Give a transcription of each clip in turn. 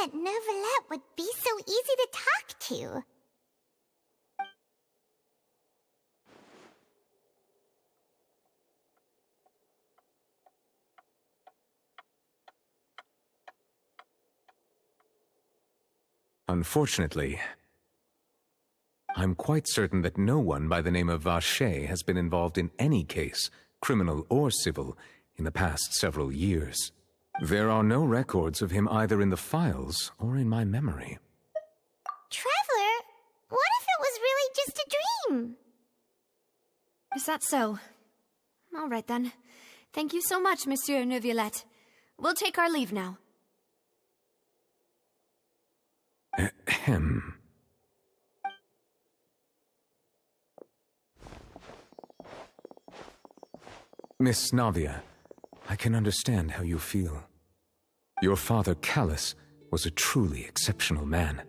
that Neuvillette would be so easy to talk to. Unfortunately, I'm quite certain that no one by the name of Vacher has been involved in any case, criminal or civil, in the past several years. There are no records of him either in the files or in my memory. Traveler, what if it was really just a dream? Is that so? All right then. Thank you so much, Monsieur Neuvillette. We'll take our leave now. Ahem. Miss Navia, I can understand how you feel. Your father, Callus, was a truly exceptional man.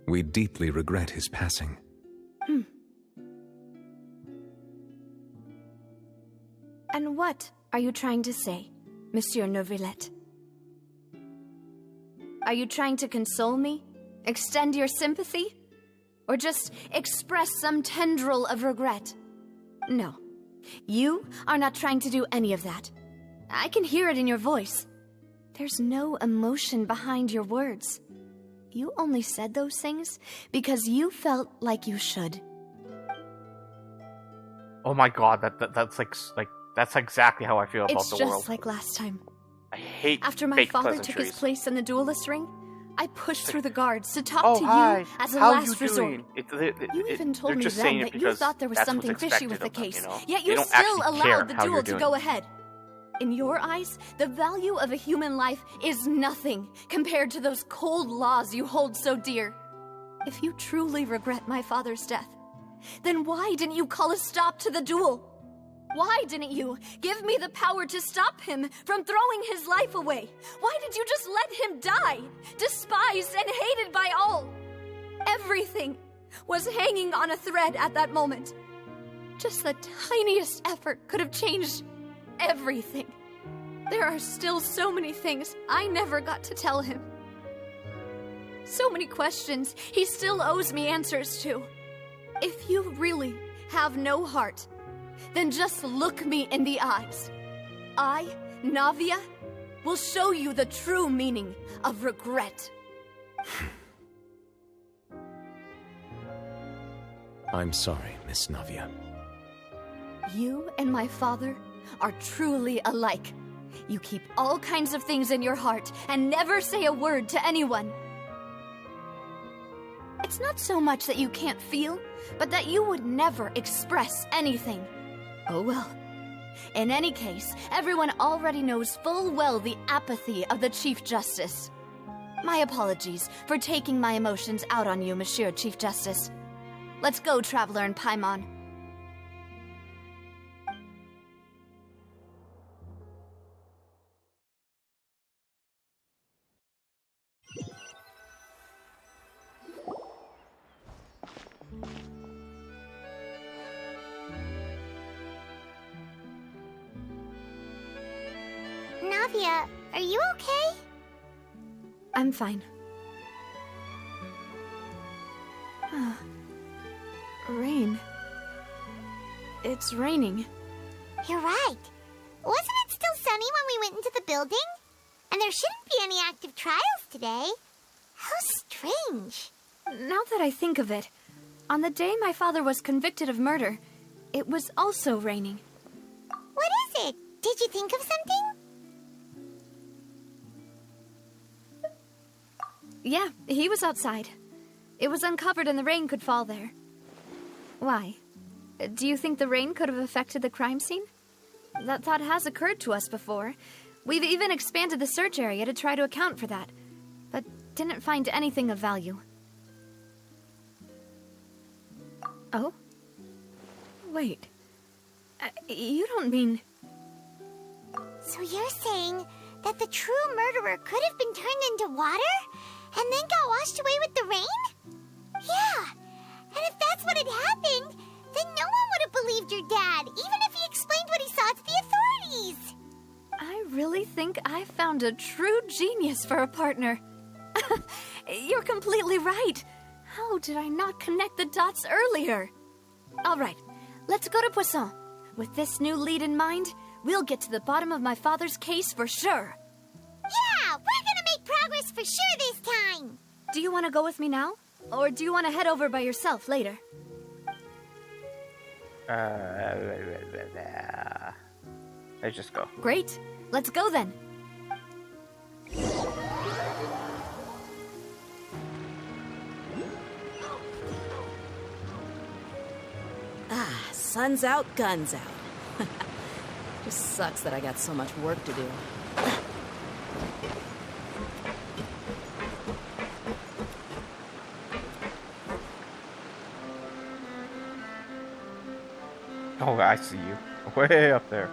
We deeply regret his passing. And what are you trying to say, Monsieur Neuvillette? Are you trying to console me? Extend your sympathy? Or just express some tendril of regret? No. You are not trying to do any of that. I can hear it in your voice. There's no emotion behind your words. You only said those things because you felt like you should. Oh my god, that's like that's exactly how I feel about the world. It's just like last time. I hate After my fake father took his pleasantries. place in the duelist ring, I pushed through the guards to talk Oh, to hi. you as a How last you resort. doing? You even told they're me just then saying that it you because thought there was that's something what's fishy with the expected of case, them, you know? yet They you don't still actually care allowed the how you're duel to doing. go ahead. In your eyes, the value of a human life is nothing compared to those cold laws you hold so dear. If you truly regret my father's death, then why didn't you call a stop to the duel? Why didn't you give me the power to stop him from throwing his life away? Why did you just let him die, despised and hated by all? Everything was hanging on a thread at that moment. Just the tiniest effort could have changed everything. There are still so many things I never got to tell him. So many questions he still owes me answers to. If you really have no heart, then just look me in the eyes. I, Navia, will show you the true meaning of regret. I'm sorry, Miss Navia. You and my father are truly alike. You keep all kinds of things in your heart and never say a word to anyone. It's not so much that you can't feel, but that you would never express anything. Oh well. In any case, everyone already knows full well the apathy of the Chief Justice. My apologies for taking my emotions out on you, Monsieur Chief Justice. Let's go, Traveler and Paimon. Navia, are you okay? I'm fine. Rain. It's raining. You're right. Wasn't it still sunny when we went into the building? And there shouldn't be any active trials today. How strange. Now that I think of it, on the day my father was convicted of murder, it was also raining. What is it? Did you think of something? Yeah, he was outside. It was uncovered and the rain could fall there. Why? Do you think the rain could have affected the crime scene? That thought has occurred to us before. We've even expanded the search area to try to account for that, but didn't find anything of value. Oh? Wait. You don't mean... So you're saying that the true murderer could have been turned into water and then got washed away with the rain? Yeah. And if that's what had happened, then no one would have believed your dad, even if he explained what he saw to the authorities. I really think I found a true genius for a partner. You're completely right. How did I not connect the dots earlier? All right, let's go to Poisson. With this new lead in mind, we'll get to the bottom of my father's case for sure. Yeah, we're gonna make progress for sure this time. Do you want to go with me now? Or do you want to head over by yourself later? Let's just go. Great. Let's go then. Sun's out, guns out. Just sucks that I got so much work to do. Oh, I see you. Way up there.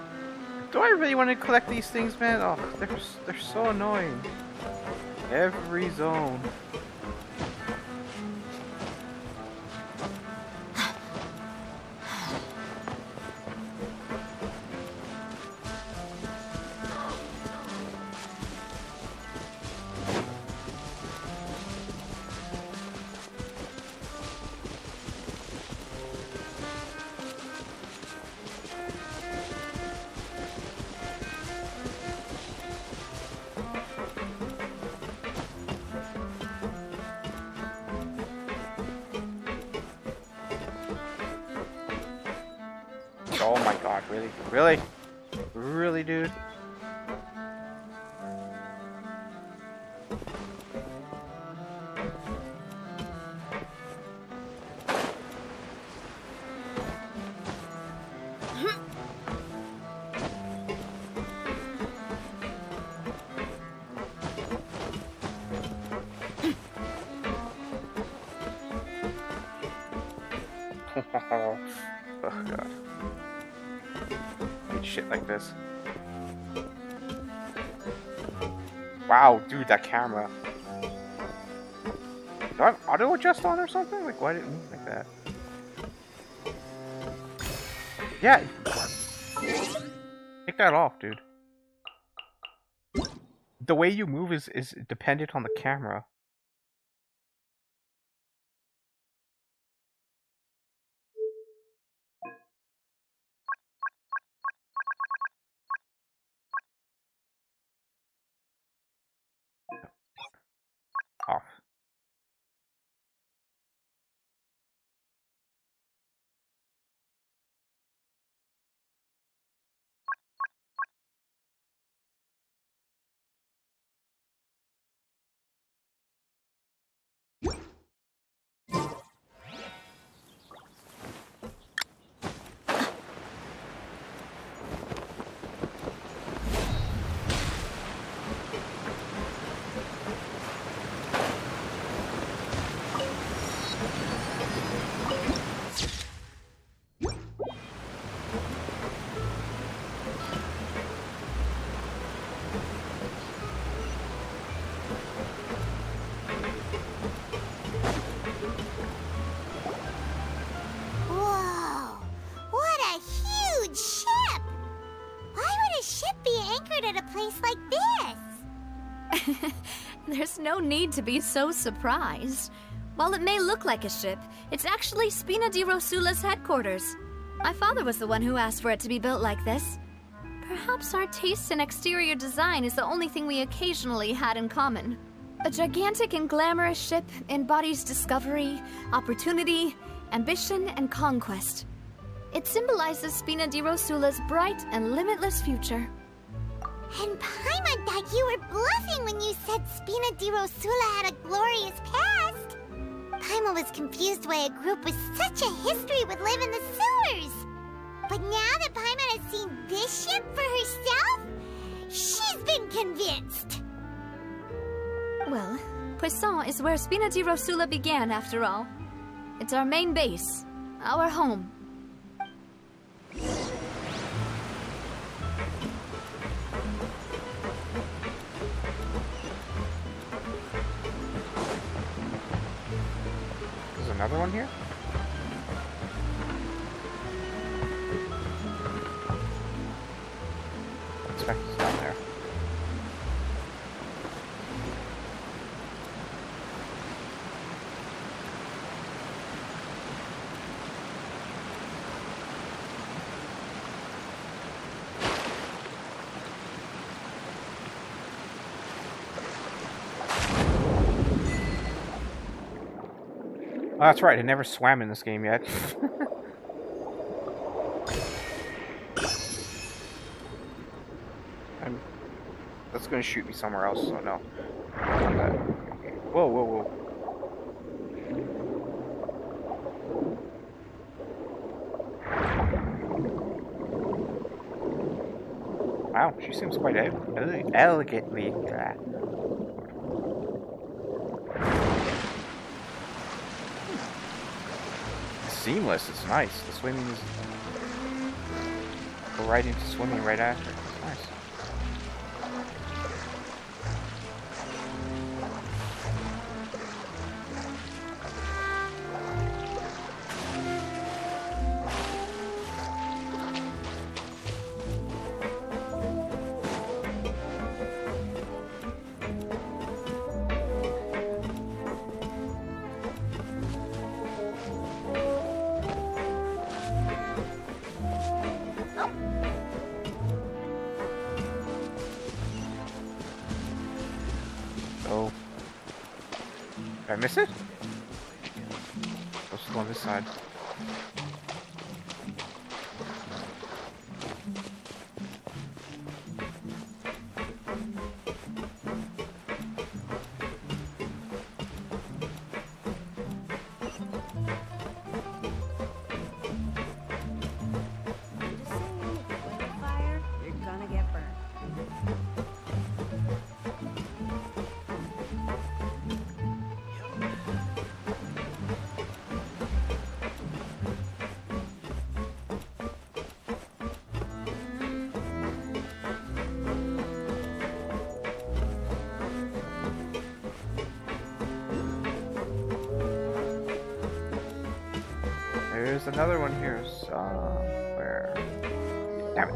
Do I really want to collect these things, man? Oh, they're so annoying. Every zone. Oh my god, really? Really? Really, dude? Oh god. Hate shit like this. Wow, dude, that camera. Do I have auto adjust on or something? Like, why did it move like that? Yeah. Take that off, dude. The way you move is dependent on the camera. Off. Whoa, what a huge ship! Why would a ship be anchored at a place like this? There's no need to be so surprised. While it may look like a ship, it's actually Spina di Rosula's headquarters. My father was the one who asked for it to be built like this. Perhaps our taste in exterior design is the only thing we occasionally had in common. A gigantic and glamorous ship embodies discovery, opportunity, ambition, and conquest. It symbolizes Spina di Rosula's bright and limitless future. And Paimon thought you were bluffing when you said Spina di Rosula had a glorious past. Paimon was confused why a group with such a history would live in the sewers. But now that Paimon has seen this ship for herself, she's been convinced. Well, Poisson is where Spina di Rosula began, after all. It's our main base, our home. There's another one here? I expect it's down there. that's right. I never swam in this game yet. That's gonna shoot me somewhere else, so no. Not that. Whoa, whoa, whoa. Wow, she seems quite elegantly. Seamless, it's nice. The swimming is. Go right into swimming right after. It's nice. Oh. Did I miss it? Supposed to go on this side. You're gonna get burned. There's another one here somewhere. Damn it.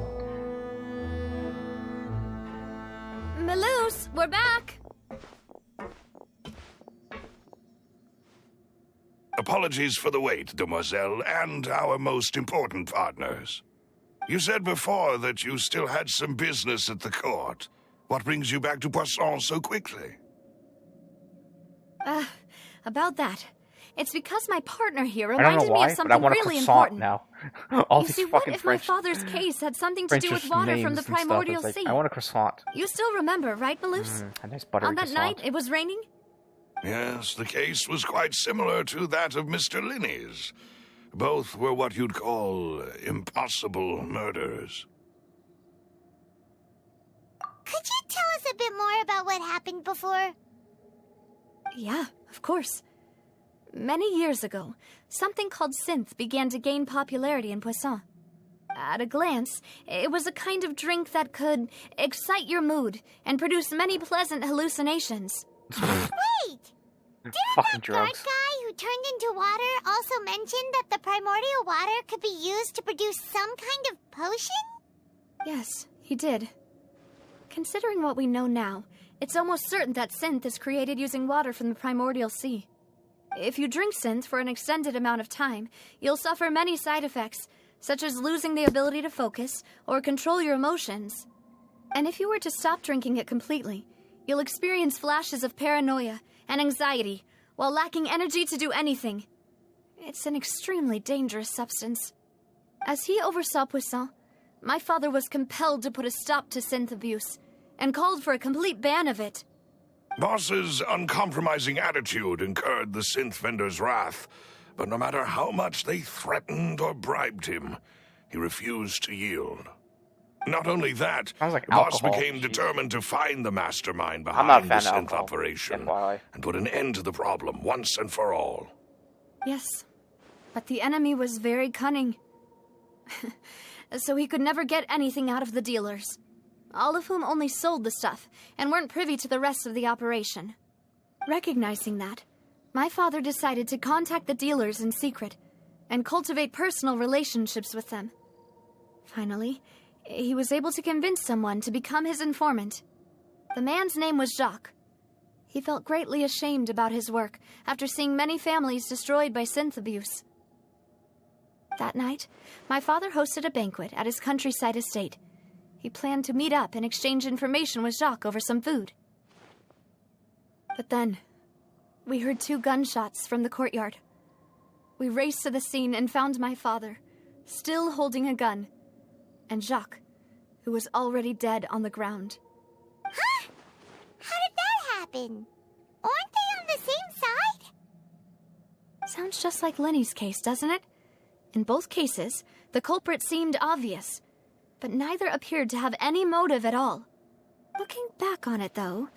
Maloose, we're back! Apologies for the wait, demoiselle, and our most important partners. You said before that you still had some business at the court. What brings you back to Poisson so quickly? About that. It's because my partner here I don't know reminded me why, of but I something want a really croissant important. now. All You these see, what fucking if my French, father's case had something to do French with water from the names and stuff. primordial It's like, sea? I want a croissant. You still remember, right, Maloose? A nice buttery On that croissant. night, it was raining? Yes, the case was quite similar to that of Mr. Linney's. Both were what you'd call impossible murders. Could you tell us a bit more about what happened before? Yeah, of course. Many years ago, something called synth began to gain popularity in Poisson. At a glance, it was a kind of drink that could excite your mood and produce many pleasant hallucinations. Wait! Didn't Fucking that guard drugs. guy who turned into water also mention that the primordial water could be used to produce some kind of potion? Yes, he did. Considering what we know now, it's almost certain that synth is created using water from the primordial sea. If you drink synth for an extended amount of time, you'll suffer many side effects, such as losing the ability to focus or control your emotions. And if you were to stop drinking it completely, you'll experience flashes of paranoia and anxiety while lacking energy to do anything. It's an extremely dangerous substance. As he oversaw Poisson, my father was compelled to put a stop to synth abuse and called for a complete ban of it. Boss's uncompromising attitude incurred the synth vendor's wrath, but no matter how much they threatened or bribed him, he refused to yield. Not only that, Sounds like the boss alcohol. became Jeez. determined to find the mastermind I'm not a behind the fan of synth alcohol, operation FYI. and put an end to the problem once and for all. Yes, but the enemy was very cunning. So he could never get anything out of the dealers, all of whom only sold the stuff and weren't privy to the rest of the operation. Recognizing that, my father decided to contact the dealers in secret and cultivate personal relationships with them. Finally, he was able to convince someone to become his informant. The man's name was Jacques. He felt greatly ashamed about his work after seeing many families destroyed by synth abuse. That night, my father hosted a banquet at his countryside estate. He planned to meet up and exchange information with Jacques over some food. But then, we heard 2 gunshots from the courtyard. We raced to the scene and found my father, still holding a gun, and Jacques, who was already dead on the ground. Huh? How did that happen? Aren't they on the same side? Sounds just like Lenny's case, doesn't it? In both cases, the culprit seemed obvious, but neither appeared to have any motive at all. Looking back on it, though,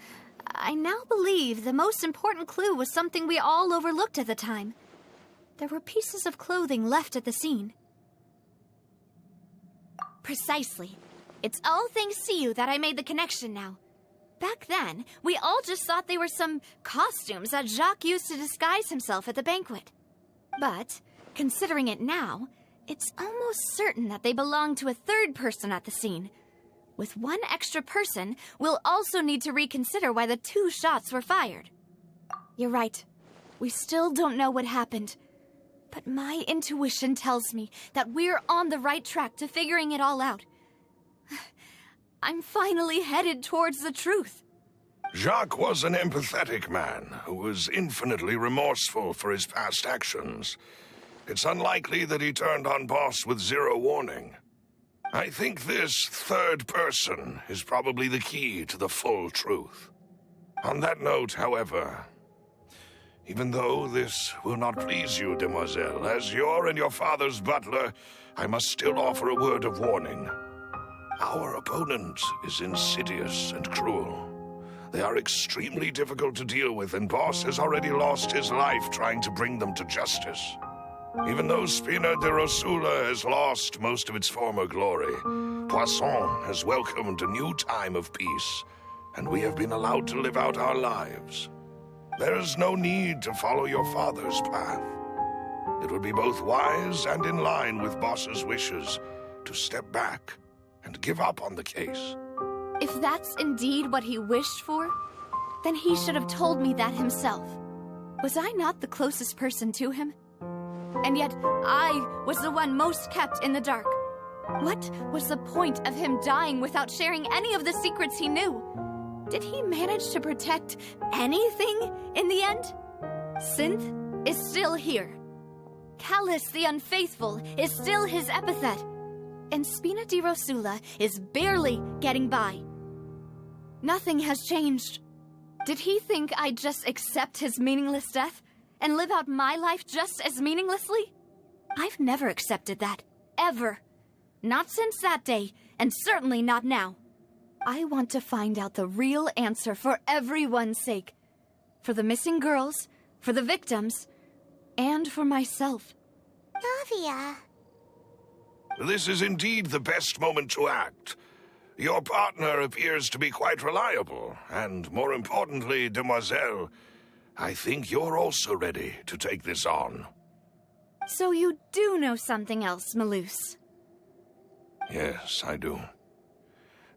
I now believe the most important clue was something we all overlooked at the time. There were pieces of clothing left at the scene. Precisely. It's all thanks to you that I made the connection now. Back then, we all just thought they were some costumes that Jacques used to disguise himself at the banquet. But, considering it now, it's almost certain that they belong to a third person at the scene. With one extra person, we'll also need to reconsider why the 2 shots were fired. You're right. We still don't know what happened. But my intuition tells me that we're on the right track to figuring it all out. I'm finally headed towards the truth. Jacques was an empathetic man who was infinitely remorseful for his past actions. It's unlikely that he turned on Boss with 0 warning. I think this third person is probably the key to the full truth. On that note, however, even though this will not please you, demoiselle, as your and your father's butler, I must still offer a word of warning. Our opponent is insidious and cruel. They are extremely difficult to deal with, and Boss has already lost his life trying to bring them to justice. Even though Spina de Rosula has lost most of its former glory, Poisson has welcomed a new time of peace, and we have been allowed to live out our lives. There is no need to follow your father's path. It would be both wise and in line with Boss's wishes to step back and give up on the case. If that's indeed what he wished for, then he should have told me that himself. Was I not the closest person to him? And yet, I was the one most kept in the dark. What was the point of him dying without sharing any of the secrets he knew? Did he manage to protect anything in the end? Synth is still here. Callus the Unfaithful is still his epithet. And Spina di Rosula is barely getting by. Nothing has changed. Did he think I'd just accept his meaningless death and live out my life just as meaninglessly? I've never accepted that. Ever. Not since that day, and certainly not now. I want to find out the real answer for everyone's sake. For the missing girls, for the victims, and for myself. Navia. This is indeed the best moment to act. Your partner appears to be quite reliable, and more importantly, demoiselle, I think you're also ready to take this on. So you do know something else, Malouse? Yes, I do.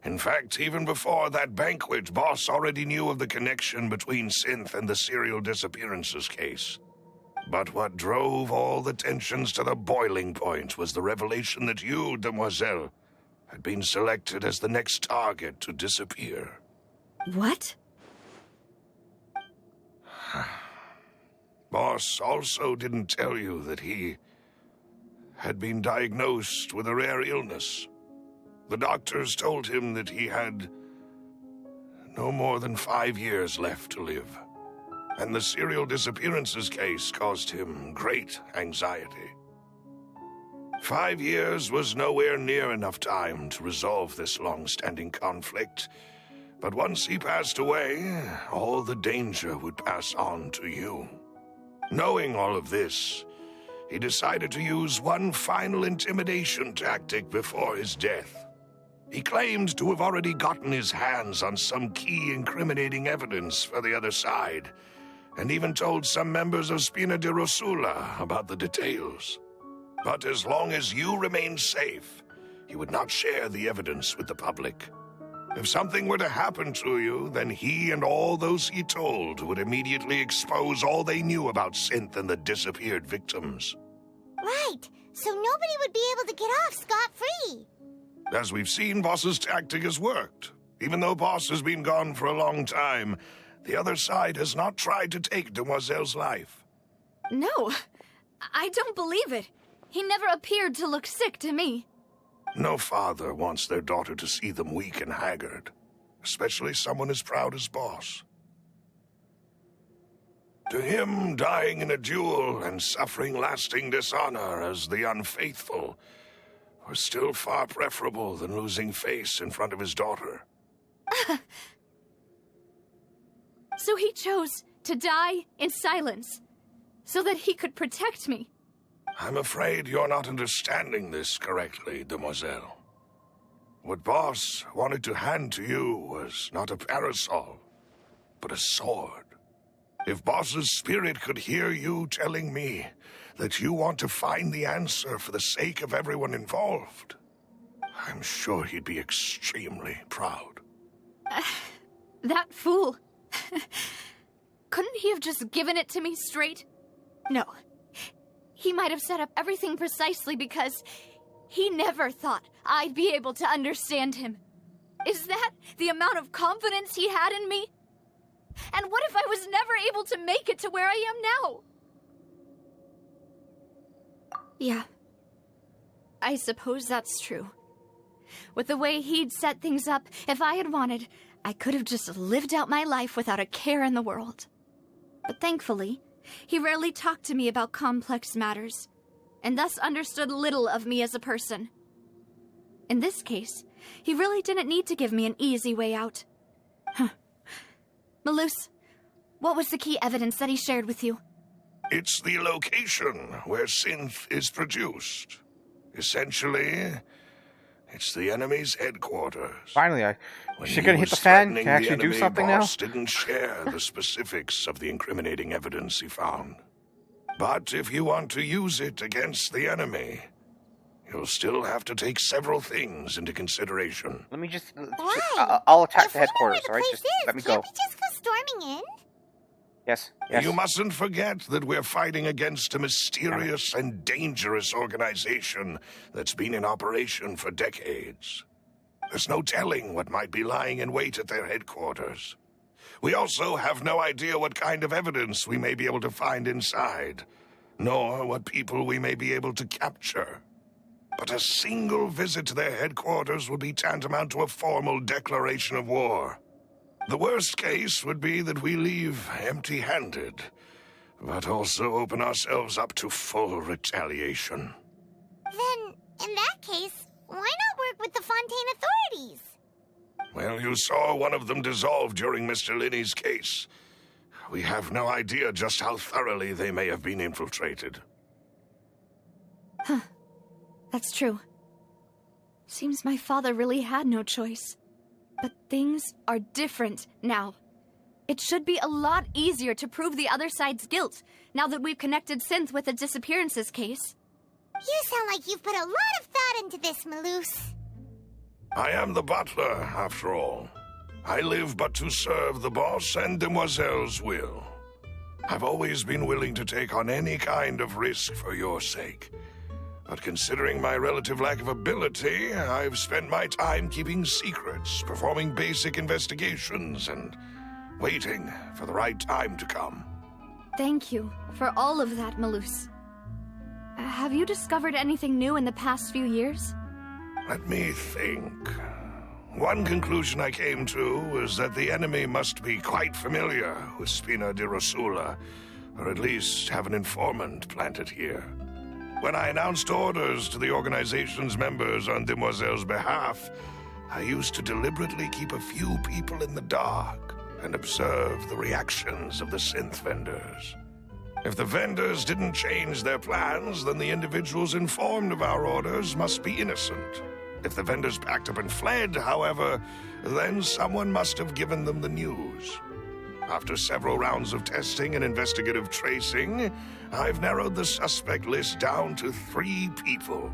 In fact, even before that banquet, Boss already knew of the connection between Synth and the serial disappearances case. But what drove all the tensions to the boiling point was the revelation that you, demoiselle, had been selected as the next target to disappear. What? Boss also didn't tell you that he had been diagnosed with a rare illness. The doctors told him that he had no more than 5 years left to live. And the serial disappearances case caused him great anxiety. 5 years was nowhere near enough time to resolve this long-standing conflict. But once he passed away, all the danger would pass on to you. Knowing all of this, he decided to use one final intimidation tactic before his death. He claimed to have already gotten his hands on some key incriminating evidence for the other side, and even told some members of Spina di Rosula about the details. But as long as you remained safe, he would not share the evidence with the public. If something were to happen to you, then he and all those he told would immediately expose all they knew about Synth and the disappeared victims. Right, so nobody would be able to get off scot-free. As we've seen, Boss's tactic has worked. Even though Boss has been gone for a long time, the other side has not tried to take Demoiselle's life. No, I don't believe it. He never appeared to look sick to me. No father wants their daughter to see them weak and haggard, especially someone as proud as Boss. To him, dying in a duel and suffering lasting dishonor as the unfaithful was still far preferable than losing face in front of his daughter. So he chose to die in silence, so that he could protect me. I'm afraid you're not understanding this correctly, demoiselle. What Boss wanted to hand to you was not a parasol, but a sword. If Boss's spirit could hear you telling me that you want to find the answer for the sake of everyone involved, I'm sure he'd be extremely proud. That fool. Couldn't he have just given it to me straight? No. He might have set up everything precisely because he never thought I'd be able to understand him. Is that the amount of confidence he had in me? And what if I was never able to make it to where I am now? Yeah. I suppose that's true. With the way he'd set things up, if I had wanted, I could have just lived out my life without a care in the world. But thankfully, he rarely talked to me about complex matters, and thus understood little of me as a person. In this case, he really didn't need to give me an easy way out. Malus, what was the key evidence that he shared with you? It's the location where synth is produced. Essentially, it's the enemy's headquarters. Finally, When she he gonna hit was the fan? threatening Can I actually the do enemy, something now? Boss didn't share the specifics of the incriminating evidence he found. But if you want to use it against the enemy, you'll still have to take several things into consideration. Let me just... Why? I'll attack If the we know headquarters, where the alright? place Just is, let me can't go. we just go storming in? Yes, yes. You mustn't forget that we're fighting against a mysterious and dangerous organization that's been in operation for decades. There's no telling what might be lying in wait at their headquarters. We also have no idea what kind of evidence we may be able to find inside, nor what people we may be able to capture. But a single visit to their headquarters would be tantamount to a formal declaration of war. The worst case would be that we leave empty-handed, but also open ourselves up to full retaliation. Then, in that case, why not work with the Fontaine authorities? Well, you saw one of them dissolve during Mr. Linney's case. We have no idea just how thoroughly they may have been infiltrated. That's true. Seems my father really had no choice. But things are different now. It should be a lot easier to prove the other side's guilt, now that we've connected Synth with the disappearances case. You sound like you've put a lot of thought into this, Malus. I am the butler, after all. I live but to serve the boss and demoiselle's will. I've always been willing to take on any kind of risk for your sake. But considering my relative lack of ability, I've spent my time keeping secrets, performing basic investigations, and waiting for the right time to come. Thank you for all of that, Malus. Have you discovered anything new in the past few years? Let me think. One conclusion I came to was that the enemy must be quite familiar with Spina di Rosula, or at least have an informant planted here. When I announced orders to the organization's members on Demoiselle's behalf, I used to deliberately keep a few people in the dark and observe the reactions of the synth vendors. If the vendors didn't change their plans, then the individuals informed of our orders must be innocent. If the vendors packed up and fled, however, then someone must have given them the news. After several rounds of testing and investigative tracing, I've narrowed the suspect list down to 3 people.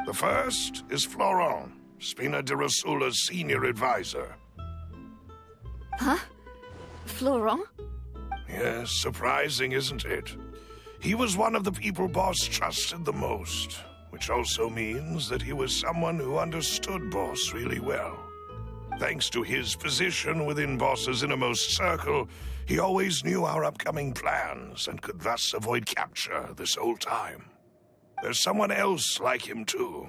The first is Florent, Spina di Rosula's senior advisor. Huh? Florent? Yes, surprising, isn't it? He was one of the people Boss trusted the most, which also means that he was someone who understood Boss really well. Thanks to his position within Boss's innermost circle, he always knew our upcoming plans and could thus avoid capture this whole time. There's someone else like him too.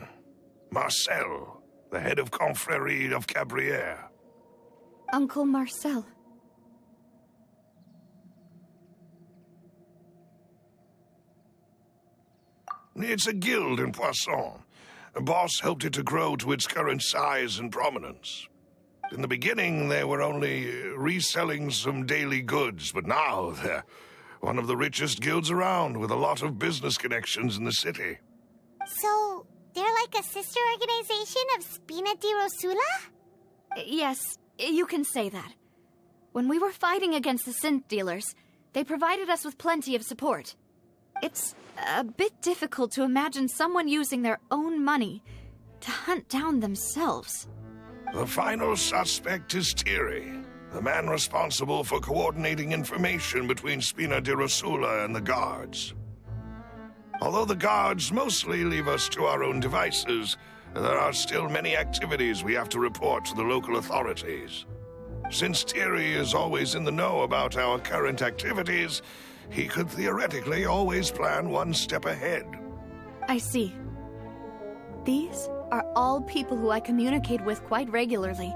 Marcel, the head of Confrérie of Cabrières. Uncle Marcel. It's a guild in Poisson. Boss helped it to grow to its current size and prominence. In the beginning, they were only reselling some daily goods, but now they're one of the richest guilds around, with a lot of business connections in the city. So, they're like a sister organization of Spina di Rosula? Yes, you can say that. When we were fighting against the synth dealers, they provided us with plenty of support. It's a bit difficult to imagine someone using their own money to hunt down themselves. The final suspect is Thierry, the man responsible for coordinating information between Spina di Rosula and the guards. Although the guards mostly leave us to our own devices, there are still many activities we have to report to the local authorities. Since Thierry is always in the know about our current activities, he could theoretically always plan one step ahead. I see. These are all people who I communicate with quite regularly.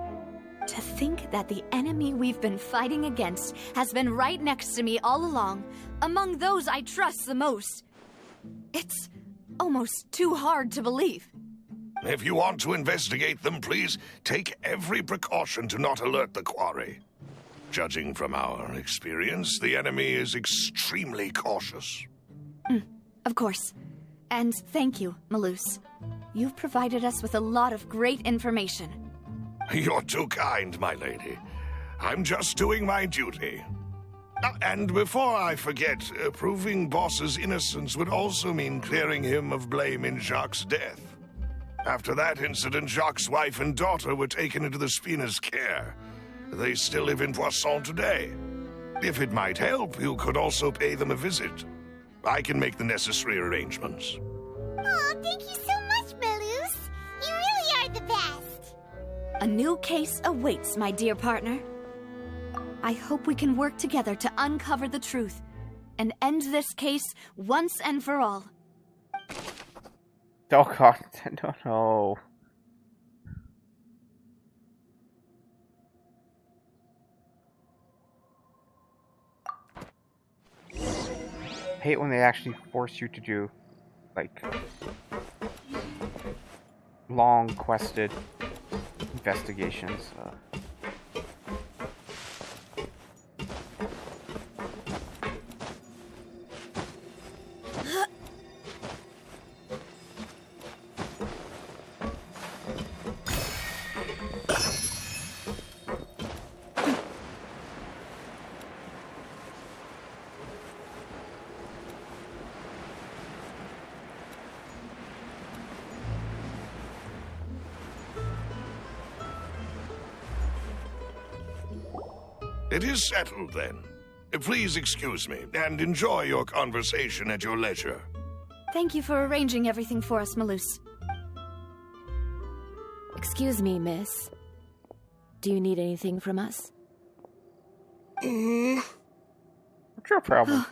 To think that the enemy we've been fighting against has been right next to me all along, among those I trust the most. It's almost too hard to believe. If you want to investigate them, please take every precaution to not alert the quarry. Judging from our experience, the enemy is extremely cautious. Of course. And thank you, Malus. You've provided us with a lot of great information. You're too kind, my lady. I'm just doing my duty. And before I forget, proving Boss's innocence would also mean clearing him of blame in Jacques' death. After that incident, Jacques' wife and daughter were taken into the Spina's care. They still live in Poisson today. If it might help, you could also pay them a visit. I can make the necessary arrangements. Oh, thank you so much, Malus. You really are the best. A new case awaits, my dear partner. I hope we can work together to uncover the truth and end this case once and for all. Oh god, no. I hate when they actually force you to do, like, long quested investigations. It is settled, then. Please excuse me, and enjoy your conversation at your leisure. Thank you for arranging everything for us, Malus. Excuse me, miss. Do you need anything from us? What's your problem?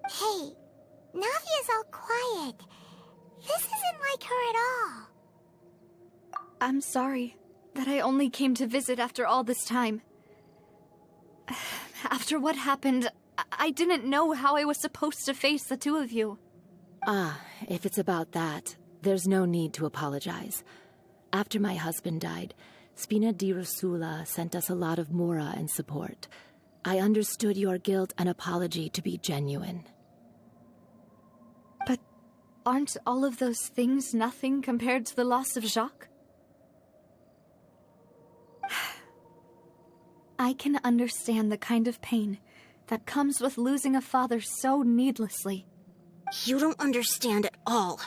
Hey, Navia's all quiet. This isn't like her at all. I'm sorry that I only came to visit after all this time. After what happened, I didn't know how I was supposed to face the two of you. Ah, if it's about that, there's no need to apologize. After my husband died, Spina di Rosula sent us a lot of mora and support. I understood your guilt and apology to be genuine. But aren't all of those things nothing compared to the loss of Jacques? I can understand the kind of pain that comes with losing a father so needlessly. You don't understand at all.